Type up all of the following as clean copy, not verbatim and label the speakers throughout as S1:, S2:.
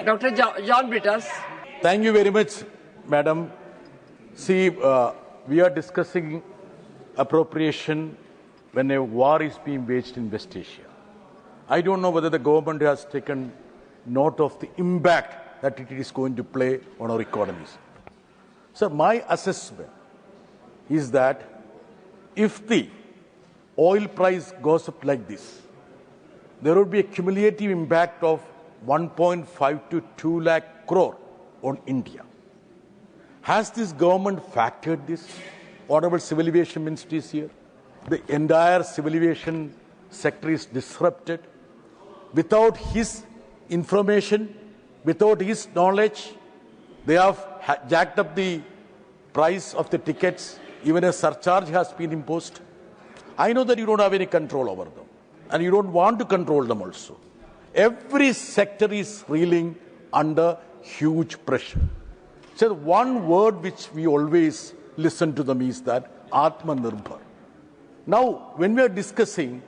S1: Dr. John Brittas.
S2: Thank you very much, Madam. See, we are discussing appropriation when a war is being waged in West Asia. I don't know whether the government has taken note of the impact that it is going to play on our economies. So my assessment is that if the oil price goes up like this, there would be a cumulative impact of 1.5 to 2 lakh crore on India. Has this government factored this? Honorable Civil Aviation Ministry is here. The entire civil aviation sector is disrupted. Without his information, without his knowledge, they have jacked up the price of the tickets. Even a surcharge has been imposed. I know that you don't have any control over them, and you don't want to control them also. Every sector is reeling under huge pressure. So one word which we always listen to them is that Atmanirbhar. Now, when we are discussing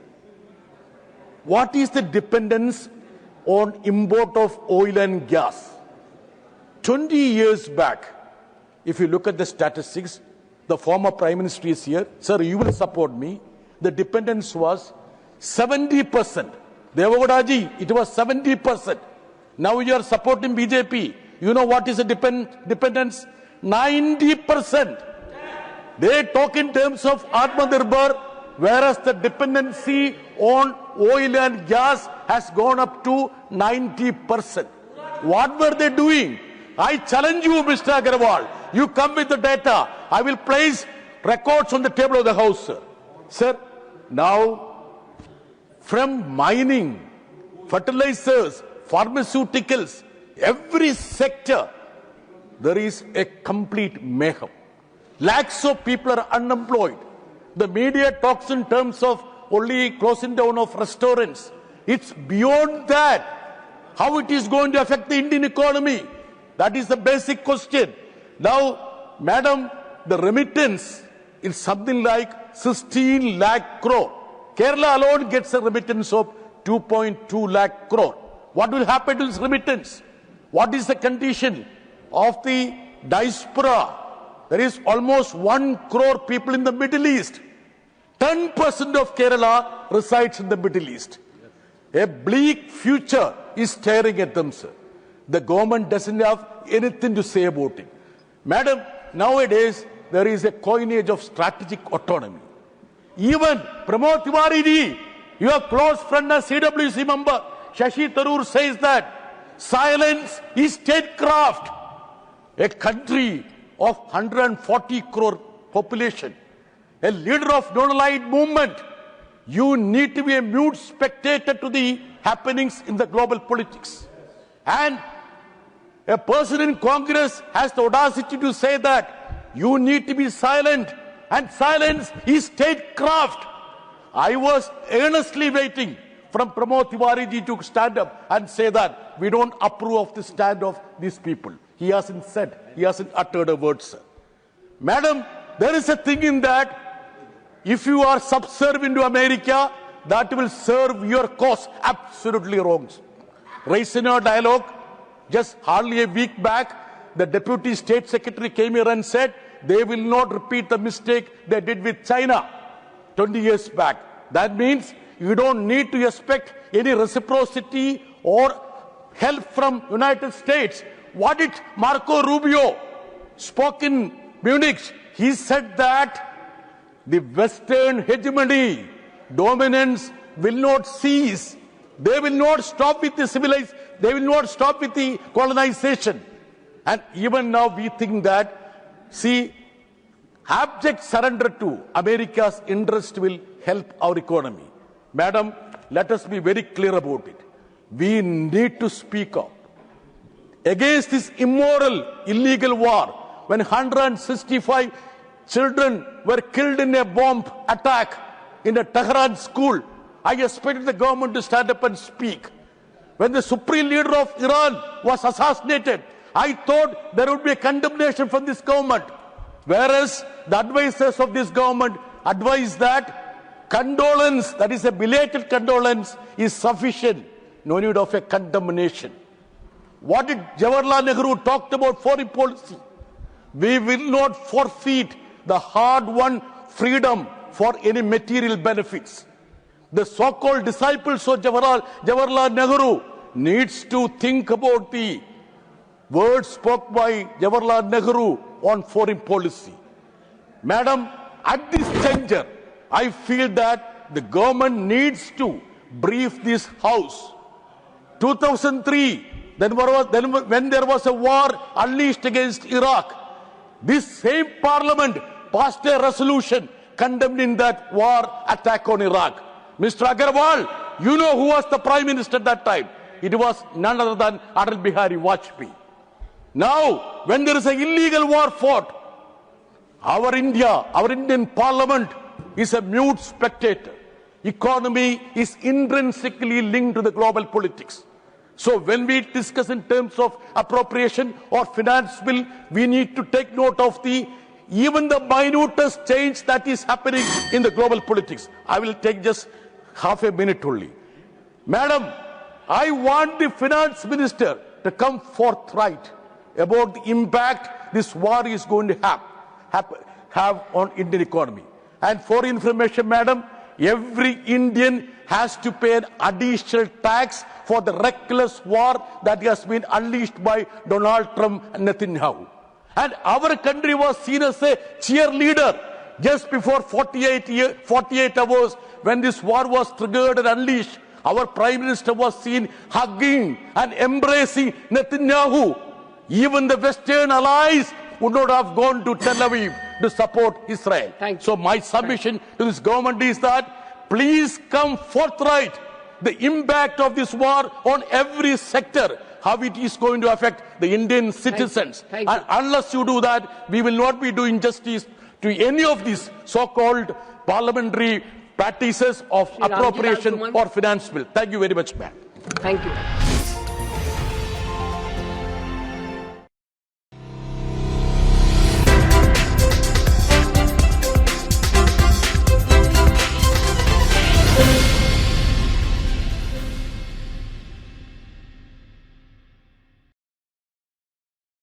S2: what is the dependence on import of oil and gas, 20 years back, if you look at the statistics, the former Prime Minister is here. Sir, you will support me. The dependence was 70%. Devagowdaji, it was 70%. Now you are supporting BJP. You know what is the dependence? 90%. They talk in terms of Atmanirbhar, whereas the dependency on oil and gas has gone up to 90%. What were they doing? I challenge you, Mr. Agarwal. You come with the data. I will place records on the table of the House, sir. Sir, now from mining, fertilizers, pharmaceuticals, every sector, there is a complete mayhem. Lakhs of people are unemployed. The media talks in terms of only closing down of restaurants. It's beyond that. How it is going to affect the Indian economy? That is the basic question. Now, Madam, the remittance is something like 16 lakh crore. Kerala alone gets a remittance of 2.2 lakh crore. What will happen to this remittance? What is the condition of the diaspora? There is almost 1 crore people in the Middle East. 10% of Kerala resides in the Middle East. A bleak future is staring at them, sir. The government doesn't have anything to say about it. Madam, nowadays there is a coinage of strategic autonomy. Even Pramod Tiwari, your close friend and CWC member, Shashi Tharoor says that silence is statecraft. A country of 140 crore population, a leader of non-aligned movement, you need to be a mute spectator to the happenings in the global politics. And a person in Congress has the audacity to say that you need to be silent, and silence is statecraft. I was earnestly waiting from Pramod Tiwari to stand up and say that we don't approve of the stand of these people. He hasn't said, he hasn't uttered a word, sir. Madam, there is a thing in that if you are subservient to America, that will serve your cause. Absolutely wrong. Raised in our dialogue, just hardly a week back, the Deputy State Secretary came here and said they will not repeat the mistake they did with China 20 years back. That means you don't need to expect any reciprocity or help from United States. What did Marco Rubio spoke in Munich? He said that the Western hegemony, dominance will not cease. They will not stop with the civilization. They will not stop with the colonization. And even now we think that, see, abject surrender to America's interest will help our economy. Madam, let us be very clear about it. We need to speak up against this immoral, illegal war. When 165 children were killed in a bomb attack in a Tehran school, I expected the government to stand up and speak. When the supreme leader of Iran was assassinated, I thought there would be a condemnation from this government. Whereas the advisors of this government advise that condolence, that is a belated condolence, is sufficient. No need of a condemnation. What did Jawaharlal Nehru talked about foreign policy? We will not forfeit the hard-won freedom for any material benefits. The so-called disciples of Jawaharlal Nehru needs to think about the words spoken by Jawaharlal Nehru on foreign policy. Madam, at this juncture, I feel that the government needs to brief this House. 2003, when there was a war unleashed against Iraq, this same parliament passed a resolution condemning that war attack on Iraq. Mr. Agarwal, you know who was the Prime Minister at that time? It was none other than Atal Bihari Vajpayee. Now, when there is an illegal war fought, our Indian Parliament is a mute spectator. Economy is intrinsically linked to the global politics. So when we discuss in terms of appropriation or finance bill, we need to take note of even the minutest change that is happening in the global politics. I will take just half a minute only. Madam, I want the finance minister to come forthright about the impact this war is going to have on Indian economy. And for information, madam, every Indian has to pay an additional tax for the reckless war that has been unleashed by Donald Trump and Netanyahu. And our country was seen as a cheerleader just before 48 hours when this war was triggered and unleashed. Our Prime Minister was seen hugging and embracing Netanyahu. Even the Western allies would not have gone to Tel Aviv to support Israel. So my submission to this government is that please come forthright the impact of this war on every sector, how it is going to affect the Indian citizens. And unless you do that, we will not be doing justice to any of these so-called parliamentary practices of appropriation or finance bill. Thank you very much, ma'am.
S1: Thank you.